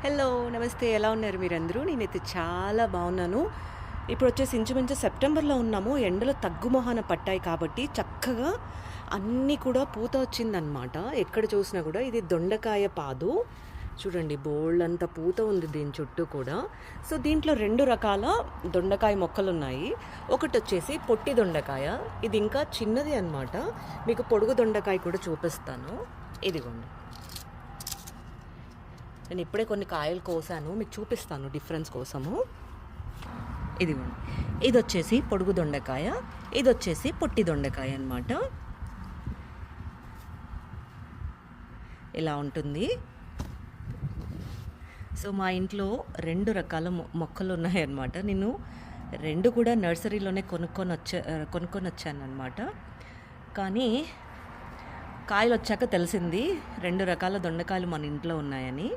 Hello! నమస్తే. ఎలా ఉన్నారు మీరందరూ? నేనైతే చాలా బాగున్నాను. ఇప్పుడొచ్చేసి ఇంచుమించు సెప్టెంబర్‌లో ఉన్నాము. ఎండలు తగ్గుముఖాన పట్టాయి కాబట్టి చక్కగా అన్నీ కూడా పూత వచ్చిందనమాట. ఎక్కడ చూసినా కూడా ఇది దొండకాయ పాదు. చూడండి బోలెడంత పూత ఉంది దీని చుట్టూ కూడా. సో, దీంట్లో 2 రకాల దొండకాయ మొక్కలున్నాయి. ఒకటొచ్చేసి పొట్టి దొండకాయ. ఇది ఇంకా చిన్నది అనమాట. మీకు పొడుగు దొండకాయ కూడా చూపిస్తాను. ఇదిగోండి. నేను ఇప్పుడే కొన్ని కాయలు కోసాను, మీకు చూపిస్తాను డిఫరెన్స్ కోసము. ఇదిగోండి, ఇది వచ్చేసి పొడుగు దొండకాయ, ఇది వచ్చేసి పొట్టి దొండకాయ అన్నమాట. ఇలా ఉంటుంది. సో మా ఇంట్లో 2 రకాల మొక్కలు ఉన్నాయన్నమాట. నేను 2 కూడా నర్సరీలోనే కొనుక్కొని వచ్చానమాట. కానీ కాయలు వచ్చాక తెలిసింది 2 రకాల దొండకాయలు మన ఇంట్లో ఉన్నాయని.